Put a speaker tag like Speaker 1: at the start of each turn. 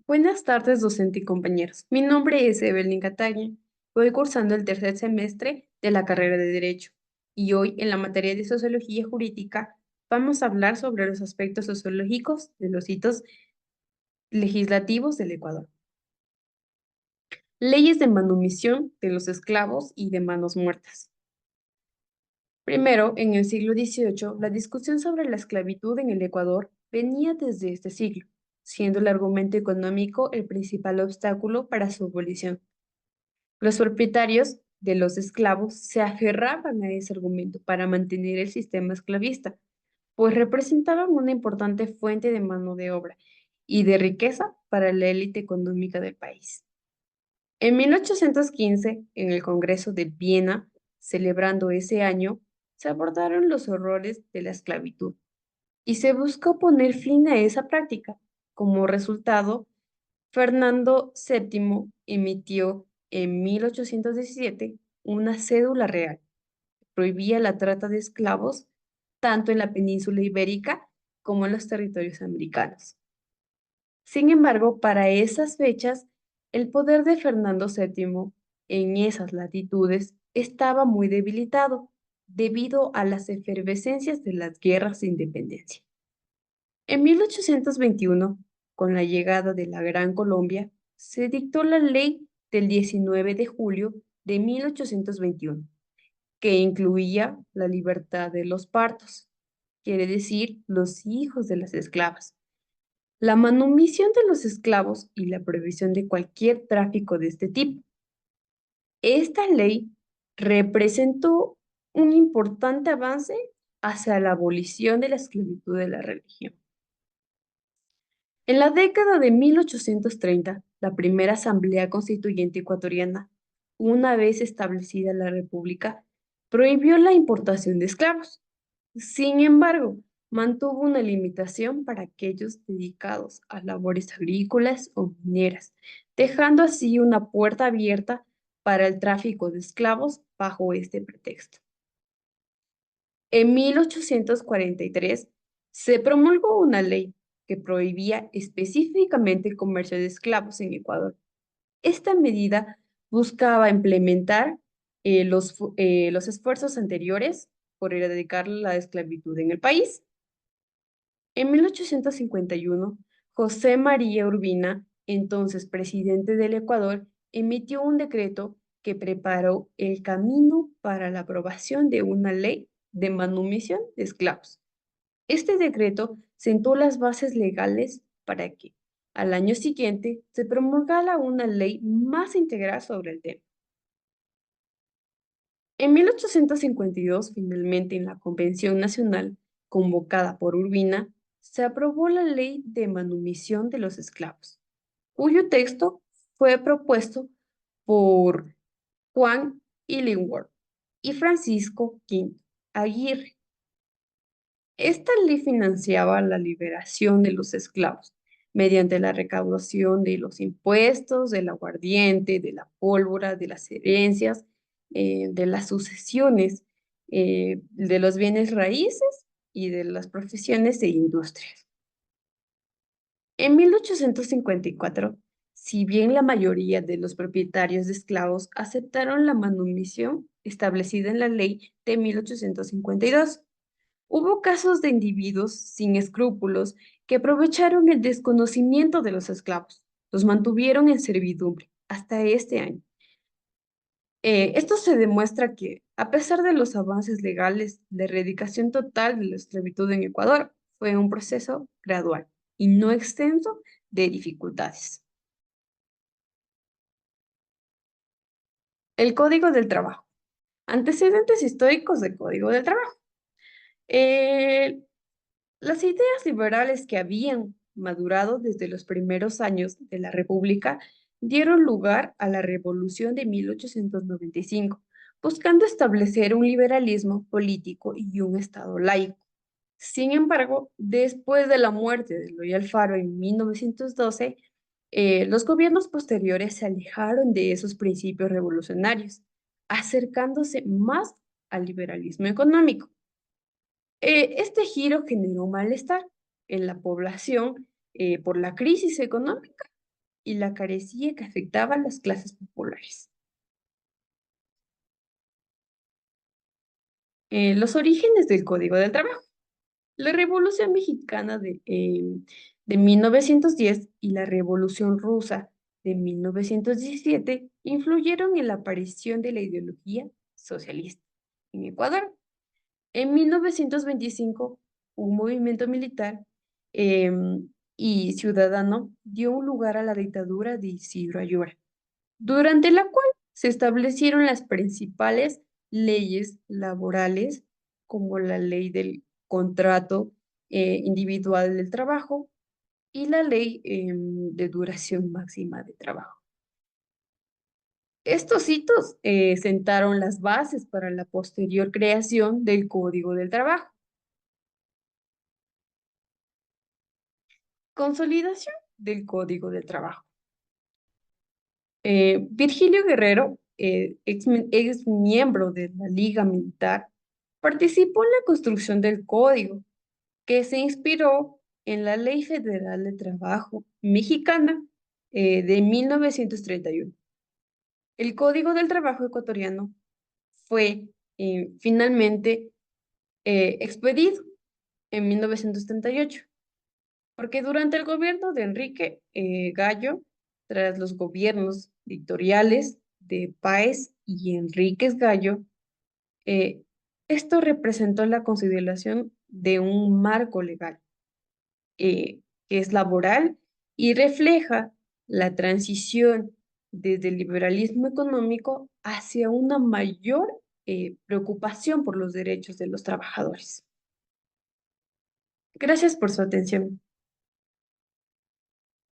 Speaker 1: Buenas tardes, docente y compañeros. Mi nombre es Evelyn Cataña. Voy cursando el tercer semestre de la carrera de Derecho y hoy en la materia de Sociología Jurídica vamos a hablar sobre los aspectos sociológicos de los hitos legislativos del Ecuador. Leyes de manumisión de los esclavos y de manos muertas. Primero, en el siglo XVIII, la discusión sobre la esclavitud en el Ecuador venía desde este siglo, siendo el argumento económico el principal obstáculo para su abolición. Los propietarios de los esclavos se aferraban a ese argumento para mantener el sistema esclavista, pues representaban una importante fuente de mano de obra y de riqueza para la élite económica del país. En 1815, en el Congreso de Viena, celebrando ese año, se abordaron los horrores de la esclavitud y se buscó poner fin a esa práctica. Como resultado, Fernando VII emitió en 1817 una cédula real que prohibía la trata de esclavos tanto en la península ibérica como en los territorios americanos. Sin embargo, para esas fechas, el poder de Fernando VII en esas latitudes estaba muy debilitado debido a las efervescencias de las guerras de independencia. En 1821, con la llegada de la Gran Colombia, se dictó la ley del 19 de julio de 1821, que incluía la libertad de los partos, quiere decir los hijos de las esclavas, la manumisión de los esclavos y la prohibición de cualquier tráfico de este tipo. Esta ley representó un importante avance hacia la abolición de la esclavitud de la religión. En la década de 1830, la primera Asamblea Constituyente ecuatoriana, una vez establecida la República, prohibió la importación de esclavos. Sin embargo, mantuvo una limitación para aquellos dedicados a labores agrícolas o mineras, dejando así una puerta abierta para el tráfico de esclavos bajo este pretexto. En 1843 se promulgó una ley que prohibía específicamente el comercio de esclavos en Ecuador. Esta medida buscaba implementar los esfuerzos anteriores por erradicar la esclavitud en el país. En 1851, José María Urbina, entonces presidente del Ecuador, emitió un decreto que preparó el camino para la aprobación de una ley de manumisión de esclavos. Este decreto sentó las bases legales para que, al año siguiente, se promulgara una ley más integral sobre el tema. En 1852, finalmente, en la Convención Nacional, convocada por Urbina, se aprobó la Ley de Manumisión de los Esclavos, cuyo texto fue propuesto por Juan Illingworth y Francisco Quinto Aguirre. Esta ley financiaba la liberación de los esclavos mediante la recaudación de los impuestos, del aguardiente, de la pólvora, de las herencias, de las sucesiones, de los bienes raíces y de las profesiones e industrias. En 1854, si bien la mayoría de los propietarios de esclavos aceptaron la manumisión establecida en la ley de 1852, hubo casos de individuos sin escrúpulos que aprovecharon el desconocimiento de los esclavos, los mantuvieron en servidumbre hasta este año. Esto se demuestra que, a pesar de los avances legales, la erradicación total de la esclavitud en Ecuador fue un proceso gradual y no extenso de dificultades. El Código del Trabajo. Antecedentes históricos del Código del Trabajo. Eh, Las ideas liberales que habían madurado desde los primeros años de la República dieron lugar a la Revolución de 1895, buscando establecer un liberalismo político y un Estado laico. Sin embargo, después de la muerte de Eloy Alfaro en 1912, los gobiernos posteriores se alejaron de esos principios revolucionarios, acercándose más al liberalismo económico. Este giro generó malestar en la población por la crisis económica y la carecía que afectaba a las clases populares. Los orígenes del Código del Trabajo. La Revolución Mexicana de 1910 y la Revolución Rusa de 1917 influyeron en la aparición de la ideología socialista en Ecuador. En 1925, un movimiento militar y ciudadano dio un lugar a la dictadura de Isidro Ayora, durante la cual se establecieron las principales leyes laborales, como la ley del contrato individual del trabajo y la ley de duración máxima de trabajo. Estos hitos sentaron las bases para la posterior creación del Código del Trabajo. Consolidación del Código del Trabajo. Virgilio Guerrero, ex miembro de la Liga Militar, participó en la construcción del código, que se inspiró en la Ley Federal de Trabajo mexicana de 1931. El Código del Trabajo ecuatoriano fue finalmente expedido en 1938. Porque durante el gobierno de Enrique Gallo, tras los gobiernos dictatoriales de Páez y Enríquez Gallo, eh, esto representó la consideración de un marco legal que es laboral y refleja la transición desde el liberalismo económico hacia una mayor preocupación por los derechos de los trabajadores. Gracias por su atención.